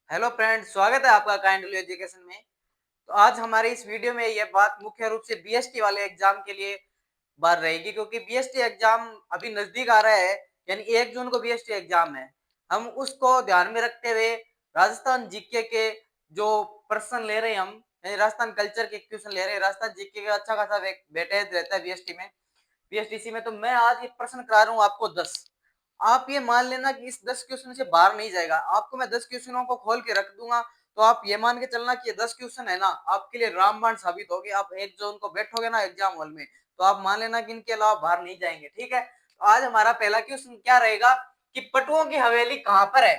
Hello friends, स्वागत है आपका काइंडली एजुकेशन में। तो आज हमारे इस वीडियो में ये बात मुख्य रूप से बीएसटी वाले एग्जाम के लिए बात रहेगी, क्योंकि बीएसटी एग्जाम अभी नजदीक आ रहा है। यानी 1 जून को बीएसटी एग्जाम है। हम उसको ध्यान में रखते हुए राजस्थान जीके के जो प्रश्न ले रहे हैं, हम यानी राजस्थान कल्चर के क्वेश्चन ले रहे हैं। राजस्थान जीके का अच्छा खासा वेटेज रहता है बीएसटी में, बीएसटीसी में। तो मैं आज ये प्रश्न करा रहा हूँ आपको 10। आप ये मान लेना कि इस 10 क्वेश्चन से बाहर नहीं जाएगा। आपको मैं 10 क्वेश्चनों को खोल के रख दूंगा, तो आप ये मान के चलना कि ये 10 क्वेश्चन है ना, आपके लिए रामबाण साबित होगी। आप 1 जून को बैठोगे ना एग्जाम हॉल में, तो आप मान लेना कि इनके अलावा बाहर नहीं जाएंगे। ठीक है, तो आज हमारा पहला क्वेश्चन क्या रहेगा कि पटुओं की हवेली कहाँ पर है।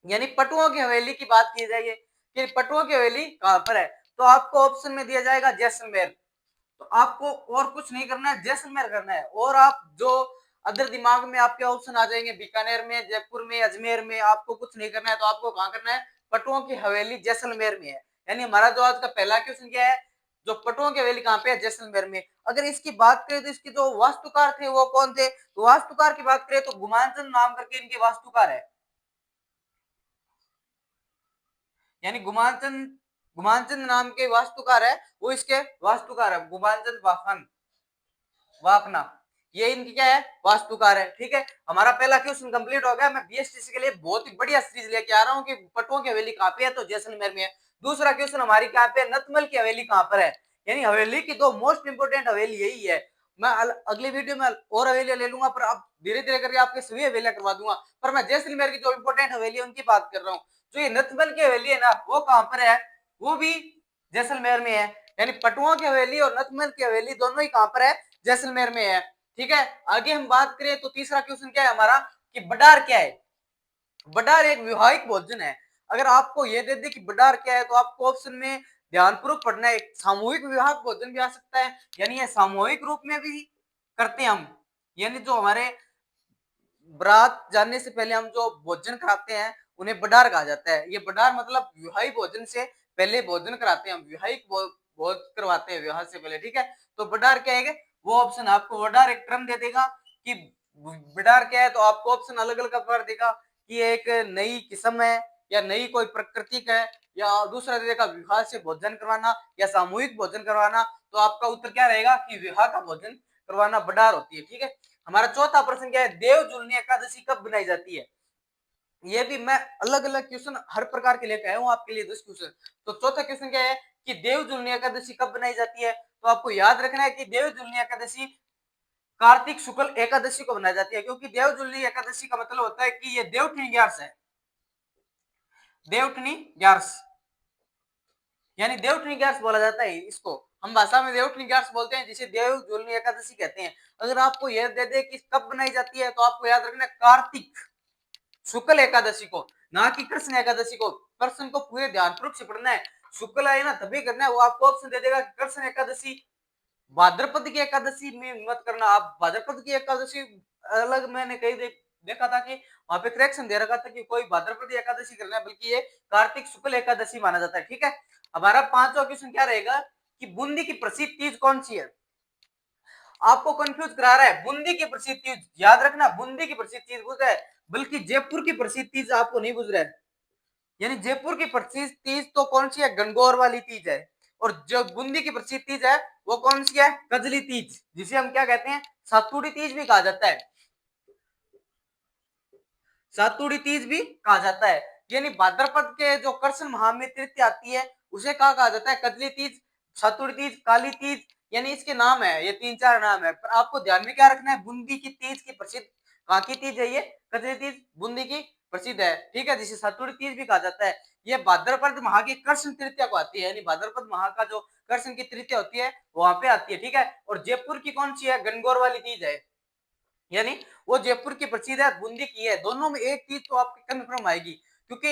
यानी पटुओं की हवेली की बात की जाएगी कि पटुओं की हवेली कहाँ पर है। तो आपको ऑप्शन में दिया जाएगा जैसलमेर। तो आपको और कुछ नहीं करना है, जैसलमेर करना है। और आप जो अदर दिमाग में आपके ऑप्शन आ जाएंगे बीकानेर में, जयपुर में, अजमेर में, आपको कुछ नहीं करना है। तो आपको कहाँ करना है, पटुओं की हवेली जैसलमेर में है। यानी हमारा जो आज का पहला क्वेश्चन क्या है, जो पटुओं की हवेली कहाँ पे है, जैसलमेर में। अगर इसकी बात करें तो इसकी जो वास्तुकार थे वो कौन थे, तो वास्तुकार की बात करें तो गुमानचंद नाम करके इनके वास्तुकार है। यानी गुमानचंद गुमानचंद नाम के वास्तुकार है, वो इसके वास्तुकार है, गुमानचंद वाकना। ये इनकी क्या है, वास्तुकार है। ठीक है, हमारा पहला क्वेश्चन कंप्लीट हो गया। मैं बीएसटीसी के लिए बहुत ही बढ़िया सीरीज लेके आ रहा हूँ कि पटुओं की हवेली कहाँ पे है, तो जैसलमेर में है। दूसरा क्वेश्चन हमारी कहाँ पे है, नतमल की हवेली कहाँ पर है। यानी हवेली की दो मोस्ट इंपोर्टेंट हवेली यही है। मैं अगली वीडियो में और हवेलियां ले लूंगा, पर अब धीरे धीरे करके आपके सभी हवेलियां करवा दूंगा। पर मैं जैसलमेर की जो इंपोर्टेंट हवेली है उनकी बात कर रहा हूँ। जो ये नतमल की हवेली है ना, वो कहाँ पर है, वो भी जैसलमेर में है। यानी पटुओं की हवेली और नतमल की हवेली दोनों ही कहाँ पर है, जैसलमेर में है। ठीक है, आगे हम बात करें तो तीसरा क्वेश्चन क्या है हमारा कि बडार क्या है। बडार एक विवाहिक भोजन है। अगर आपको यह दे दे कि बडार क्या है, तो आपको ऑप्शन में ध्यानपूर्वक पढ़ना है। सामूहिक विवाह भोजन भी आ सकता है, यानी ये सामूहिक रूप में भी करते हैं हम। यानी जो हमारे बारात जाने से पहले हम जो भोजन कराते हैं उन्हें बडार कहा जाता है। ये बडार मतलब विवाहिक भोजन से पहले भोजन कराते हैं हम, विवाहिक भोज करवाते हैं विवाह से पहले। ठीक है, तो बडार क्या है, वो ऑप्शन आपको बडार एक टर्म दे देगा कि बडार क्या है। तो आपको ऑप्शन अलग अलग कर देगा कि एक नई किस्म है, या नई कोई प्राकृतिक है, या दूसरा दे देगा विवाह से भोजन करवाना या सामूहिक भोजन करवाना। तो आपका उत्तर क्या रहेगा कि विवाह का भोजन करवाना बडार होती है। ठीक है, हमारा चौथा प्रश्न क्या है, देव जुलनी एकादशी कब बनाई जाती है। ये भी मैं अलग अलग क्वेश्चन हर प्रकार के लेकर आया हूँ आपके लिए 10 क्वेश्चन। तो चौथा क्वेश्चन क्या है कि देव जुलनी एकादशी कब बनाई जाती है। तो आपको याद रखना है कि देव जुलनी एकादशी कार्तिक शुक्ल एकादशी को बनाई जाती है, क्योंकि देव जुलनी एकादशी का मतलब होता है कि ये देवठनी ग्यारस है। देवठनी ग्यारस यानी देवठनी ग्यारस बोला जाता है इसको। हम भाषा में देवठनी ग्यारस बोलते हैं, जिसे देव जुलनी एकादशी कहते हैं। अगर आपको यह दे दे कि कब बनाई जाती है, तो आपको याद रखना कार्तिक शुक्ल एकादशी को, ना कि कृष्ण एकादशी को। प्रश्न को पूरे ध्यानपूर्वक से पढ़ना है। शुक्ल है ना तभी करना है। वो आपको ऑप्शन दे देगा कि कृष्ण एकादशी, भाद्रपद की एकादशी में मत करना। आप भाद्रपद की एकादशी अलग, मैंने कहीं देखा था कि वहां पे करेक्शन दे रखा था कि कोई भाद्रपद एकादशी करना है, बल्कि ये कार्तिक शुक्ल एकादशी माना जाता है। ठीक है, हमारा पांचवा क्वेश्चन क्या रहेगा कि बूंदी की प्रसिद्ध तीज कौन सी है। आपको कंफ्यूज करा रहा है, बूंदी की प्रसिद्ध तीज याद रखना, बूंदी की प्रसिद्ध तीज बुझ रहा है, बल्कि जयपुर की प्रसिद्ध तीज आपको नहीं बुझ रहा है। यानी जयपुर की प्रसिद्ध तीज तो कौन सी है, गणगौर वाली तीज है। और जो बूंदी की प्रसिद्ध तीज है वो कौन सी है, कजली तीज, जिसे हम क्या कहते हैं, सातुड़ी तीज भी कहा जाता है। सातुड़ी तीज भी कहा जाता है। यानी भाद्रपद के जो कृष्ण माह में तृतीया आती है उसे कहा जाता है कजली तीज, सातुड़ी तीज, काली तीज। यानी इसके नाम है, ये 3-4 नाम है। पर आपको ध्यान में क्या रखना है, बूंदी की तीज की प्रसिद्ध कहाँ की तीज है, ये कजली तीज बूंदी की प्रसिद्ध है। ठीक है, जिसे सातुड़ी तीज भी कहा जाता है। ये भाद्रपद माह की कृष्ण तृतीया को आती है। यानी भाद्रपद माह का जो कृष्ण की तृतीया होती है वहां पे आती है। ठीक है, और जयपुर की कौन सी है, गणगौर वाली तीज है। यानी वो जयपुर की प्रसिद्ध है, बूंदी की है। दोनों में एक चीज तो आपकी कंफर्म आएगी, क्योंकि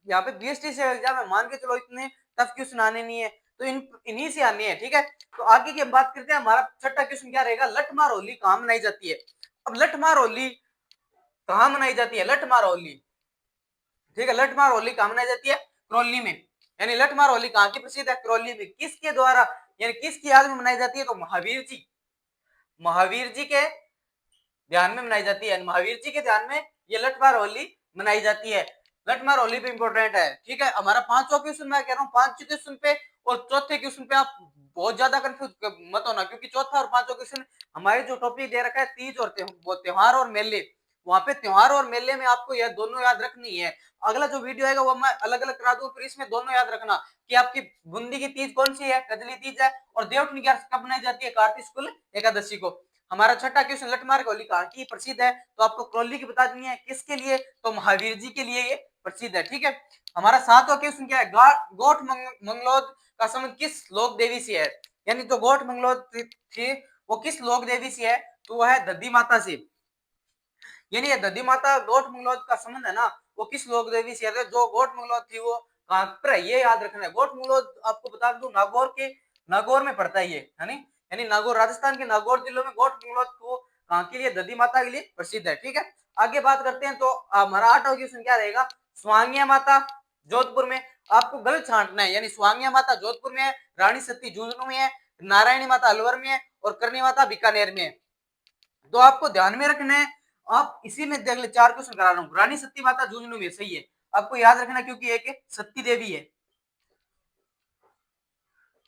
यहाँ पे बीएसटी से एग्जाम है, मान के चलो इतने टफ क्वेश्चन आने नहीं है, तो इन्हीं से आने हैं। ठीक है, तो आगे की हम बात करते हैं। हमारा छठा क्वेश्चन क्या रहेगा, लठमार होली कहाँ मनाई जाती है। अब लठमार होली कहाँ मनाई जाती है, लठमार होली। ठीक है, लठमार होली कहाँ मनाई जाती है, करौली में। यानी लठमार होली कहाँ की प्रसिद्ध है, करौली में। किसके द्वारा, यानी किसकी याद में मनाई जाती है, तो महावीर जी के ध्यान में मनाई जाती है। महावीर जी के ध्यान में ये लठमार होली मनाई जाती है। लठमार होली पे इंपॉर्टेंट है, ठीक है। हमारा 5वां क्वेश्चन मैं कह रहा हूँ 5 क्वेश्चन पे और चौथे क्वेश्चन पे आप बहुत ज्यादा कंफ्यूज मत होना, क्योंकि चौथा और 5वां क्वेश्चन हमारे जो टॉपिक दे रखा है तीज और त्योहार और मेले, वहां पे त्योहार और मेले में आपको यह दोनों याद रखनी है। अगला जो वीडियो आएगा वो मैं अलग अलग करा दूंगा, फिर इसमें दोनों याद रखना कि आपकी बूंदी की तीज कौन सी है, कजली तीज है, और देवउठनी कब मनाई जाती है, कार्तिक शुक्ल एकादशी को। हमारा छठा क्वेश्चन लठमार होली कहाँ की प्रसिद्ध है, तो आपको करौली की बता देनी है, किसके लिए, तो महावीर जी के लिए ये प्रसिद्ध है, ठीक है। हमारा 7वां क्वेश्चन क्या है, गोठ मंगलोद का संबंध किस लोक देवी से है, यानी जो गोठ मंगलोद थी वो किस लोक देवी से है, तो वह है दधी माता से। यानी ये दधी माता गोठ मंगलोद का संबंध है ना, वो किस लोक देवी से है, जो गोठ मंगलोद थी वो कहां पर है, ये याद रखना है। गोठ मंगलोद आपको बता दूं नागौर में पड़ता है ये, है नी, यानी नागौर, राजस्थान के नागौर जिले में गोठ मंगलोद को कहां के लिए, दधी माता के लिए प्रसिद्ध है, ठीक है। आगे बात करते हैं, तो हमारा 8वां क्वेश्चन क्या रहेगा, स्वांगिया माता जोधपुर में, आपको गलत छांटना है, यानी स्वांगिया माता जोधपुर में है, रानी सती झुंझुनू में है, नारायणी माता अलवर में है, और करनी माता बीकानेर में है। तो आपको ध्यान में रखना है, आप इसी में अगले 4 क्वेश्चन करा रहा हूं, रानी सती माता झुंझुनू में सही है, आपको याद रखना क्योंकि एक सती देवी है,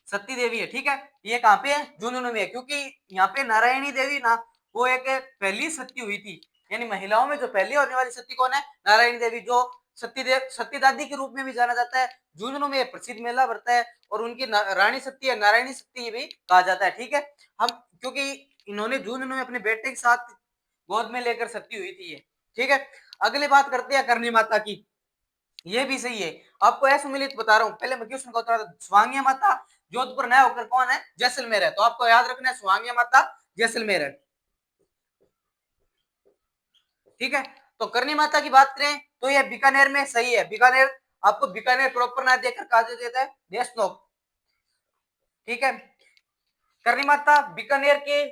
सती देवी है, ठीक है। ये कहां पे है, झुंझुनू में है, क्योंकि यहाँ पे नारायणी देवी ना वो एक पहली सती हुई थी, यानी महिलाओं में जो पहली होने वाली सती कौन है, नारायणी देवी, जो सती दादी के रूप में भी जाना जाता है। झुंझुनू में प्रसिद्ध मेला भरता है और उनकी रानी सती है, नारायणी सती भी कहा जाता है, ठीक है। हम क्योंकि इन्होंने झुंझुनू में अपने बेटे के साथ गोद में लेकर सती हुई थी ये, ठीक है। अगली बात करते हैं करनी माता की, ये भी सही है, आपको असुमिलित बता रहा हूं, पहले मैं क्वेश्चन को बता रहा था, स्वांगिया माता जोधपुर नया होकर कौन है, जैसलमेर है, तो आपको याद रखना है स्वांगिया माता जैसलमेर है, ठीक है। तो करनी माता की बात करें तो यह बीकानेर में सही है, बीकानेर, आपको बीकानेर प्रॉपर ना देकर कहा देता है देशनोक, ठीक है। करनी माता बीकानेर के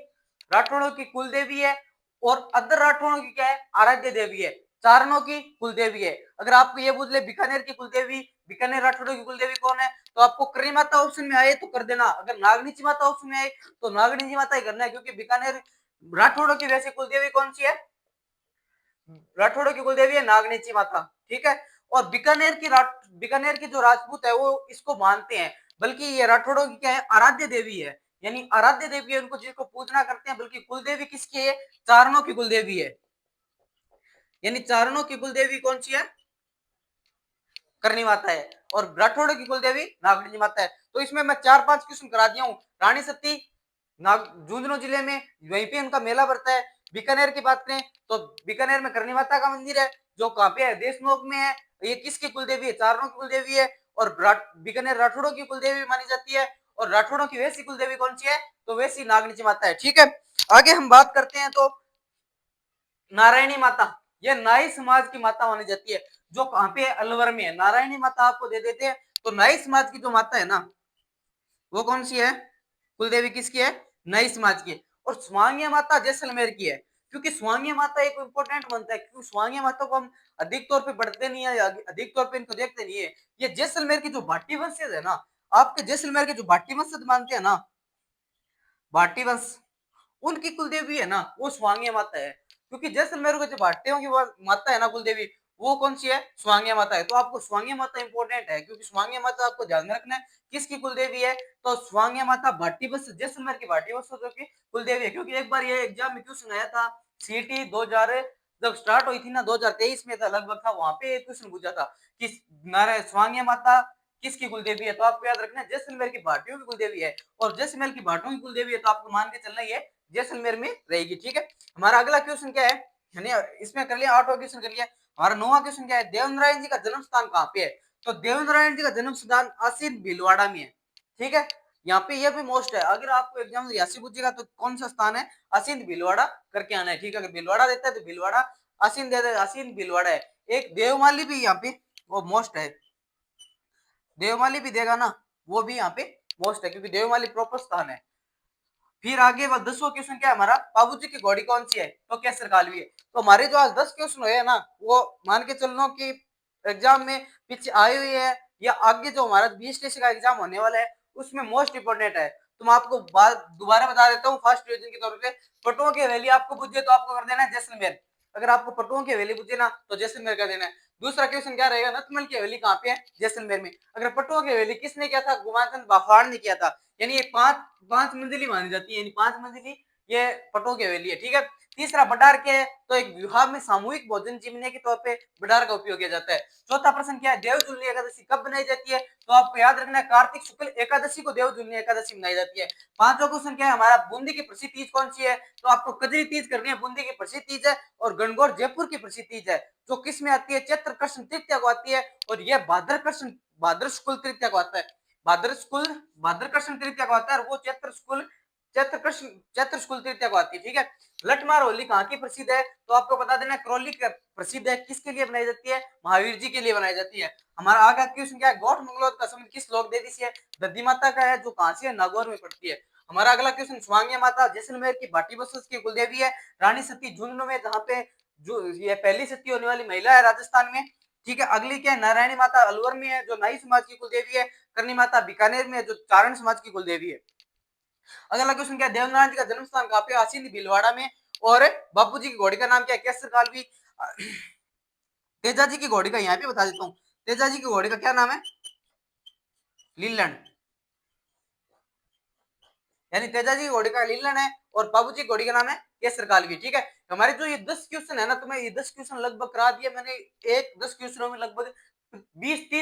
राठौड़ों की कुल देवी है, और अदर राठौड़ों की क्या है, आराध्य देवी है, चारणों की कुल देवी है। अगर आपको ये पूछ ले बीकानेर की कुल देवी, बीकानेर राठौड़ों की कुल देवी कौन है, तो आपको करनी माता ऑप्शन में आए तो कर देना, अगर नागनीची माता ऑप्शन में आए तो नागनीची माता ही करना है, क्योंकि बीकानेर राठौड़ों की वैसे कुल देवी कौन सी है, राठौड़ों की कुल देवी है नागनीची माता, ठीक है। और बीकानेर की जो राजपूत है वो इसको मानते हैं, बल्कि ये राठौड़ों की क्या है, आराध्य देवी है, यानी आराध्य देवी है, उनको जिसको पूजना करते हैं, बल्कि कुल देवी किसकी है, चारणों की कुल देवी है, यानी चारणों की कुल देवी कौन सी है, करनी माता है, और राठौड़ों की कुल देवी नागनी माता है। तो इसमें मैं 4-5 क्वेश्चन करा दिया हूँ। रानी सती झुंझुनू जिले में वहीं पे उनका मेला बढ़ता है। बीकानेर की बात करें तो बीकानेर में करनी माता का मंदिर है, जो कहाँ पे है, देशनोक में है, ये किसकी कुल देवी है, चारणों की कुल देवी है, और बीकानेर राठौड़ों की कुल देवी मानी जाती है, और राठौड़ों की वैसी कुल देवी कौन सी है, तो वैसी नागनीची माता है, ठीक है। आगे हम बात करते हैं, तो नारायणी माता, यह नाई समाज की माता मानी जाती है, जो कहां पे है, अलवर में है, नारायणी माता आपको दे देते हैं। तो नाई समाज की जो माता है ना, वो कौन सी है, कुलदेवी किसकी है, नाई समाज की। और स्वांगिया माता जैसलमेर की है, क्योंकि स्वांगिया माता एक इंपॉर्टेंट बनता है, क्योंकि स्वांगिया माता को हम अधिक तौर पे पढ़ते नहीं है, अधिक तौर पे इनको देखते नहीं है। ये जैसलमेर की जो भाटी वंशज है ना, आपके जैसलमेर के जो भाटी वंशज मानते हैं ना, भाटी वंश, उनकी कुलदेवी है ना वो स्वांगिया माता है, क्योंकि जैसलमेर के जो भाटियों की माता है ना कुलदेवी, वो कौन सी है, स्वांगिया माता है। तो आपको स्वांगिया माता इंपॉर्टेंट है, क्योंकि स्वांगिया माता आपको ध्यान में रखना है किसकी कुलदेवी है, तो स्वांगिया माता भाटी बस जैसलमेर की भाटी बस की कुलदेवी है। क्योंकि एक बार ये एग्जाम में क्वेश्चन आया था, सीटी 2000 जब स्टार्ट हुई थी ना, 2023 में था लगभग, था वहां पे एक क्वेश्चन पूछा था कि स्वांगिया माता किसकी कुलदेवी है, तो आपको याद रखना है जैसलमेर की भाटियों की कुलदेवी है, और जैसलमेर की भाटियों की कुलदेवी है, तो आपको मान के चलना है जैसलमेर में रहेगी, ठीक है। हमारा अगला क्वेश्चन क्या है, इसमें कर लिया 8वां क्वेश्चन कर लिया। हमारा 9वां क्वेश्चन क्या है, देवनारायण जी का जन्म स्थान कहाँ पे है, तो देवनारायण जी का जन्म स्थान आसीन भीलवाड़ा में है, ठीक है। यहाँ पे यह भी मोस्ट है, अगर आपको एग्जाम में यासी पूछेगा तो कौन सा स्थान है, आसीन भीलवाड़ा करके आना है, ठीक है। अगर भीलवाड़ा देता है तो भीलवाड़ा, आसीन दे दे, आसीन भीलवाड़ा है। एक देवमाली भी यहाँ पे वो मोस्ट है, देवमाली भी देगा ना, वो भी यहाँ पे मोस्ट है, क्योंकि देवमाली प्रॉपर स्थान है। फिर आगे 10वां क्वेश्चन क्या है हमारा, बाबूजी की घोड़ी कौन सी है, तो केसर कालवी है। तो हमारे जो आज 10 क्वेश्चन हुए हैं ना, वो मान के चल लो कि एग्जाम में पीछे आए हुए है, या आगे जो हमारा 20 टेस्ट का एग्जाम होने वाला है उसमें मोस्ट इंपोर्टेंट है। तो मैं आपको दोबारा बता देता हूँ, फर्स्ट डिवीजन के तौर पे पटुओं की हवेली आपको पूछे तो आपको कर देना है जैसलमेर, अगर आपको पटुओं की हवेली पूछे ना तो जैसलमेर कर देना है। दूसरा क्वेश्चन क्या रहेगा, नथमल की हवेली कहाँ पे है, जैसलमेर में। अगर पटुआ की हवेली किसने किया था, गुमाचंद बाफाड़ ने किया था। यानी ये पांच मंजिली मानी जाती है, यानी 5 मंजिली ये पटुआ की हवेली है, ठीक है। तीसरा बडार के है, तो एक विवाह में सामूहिक भोजन जीवने के तौर पे बडार का उपयोग किया जाता है। चौथा प्रश्न क्या है, देवजुलनी एकादशी कब बनाई जाती है, तो आपको याद रखना है कार्तिक शुक्ल एकादशी को देवजुलनी एकादशी मनाई जाती है। पांचवा क्वेश्चन क्या है हमारा, बूंदी की प्रसिद्ध तीज कौन सी है, तो आपको कजरी तीज करनी है, बूंदी की प्रसिद्ध तीज है। और गणगौर जयपुर की प्रसिद्ध तीज है, जो किस में आती है, चैत्र कृष्ण तृतीया को आती है, और यह भाद्र शुक्ल तृतीया को आता है। भाद्र कृष्ण तृतीया को आता है, और वो चैत्र शुक्ल तृतीया को आती है, ठीक है। लठमार होली कहाँ की प्रसिद्ध है, तो आपको बता देना करौली प्रसिद्ध है, किसके लिए बनाई जाती है, महावीर जी के लिए बनाई जाती है। हमारा आगे क्वेश्चन क्या है, गौठ मंगलोद का संबंध किस लोक देवी से है, दधी माता का है, जो कहां से है, नागौर में पड़ती है। हमारा अगला क्वेश्चन, स्वांगिया माता जैसलमेर की भाटी बसोस की कुलदेवी है, रानी सती झुंझुनू में, जहाँ पे जो ये पहली सती होने वाली महिला है राजस्थान में, ठीक है। अगली क्या है, नारायणी माता अलवर में है, जो नाई समाज की कुलदेवी है। करनी माता बीकानेर में है, जो चारण समाज की कुलदेवी है। अगला क्वेश्चन क्या है, देवनारायण जी का जन्म स्थान कहाँ पे, आसीनी भीलवाड़ा में। और बापू जी की घोड़ी का नाम क्या है, केसर कालवी। तेजा जी की घोड़ी का यहाँ पे बता देता हूँ, तेजा जी की घोड़ी का क्या नाम है, लीलन। यानी तेजा जी की घोड़ी का लीलन है, और बाबू जी की घोड़ी का नाम है केसर कालवी, ठीक है। हमारे जो ये 10 क्वेश्चन है ना, तो मैं ये 10 क्वेश्चन लगभग करा दिया मैंने, एक 10 क्वेश्चनों में लगभग 20-30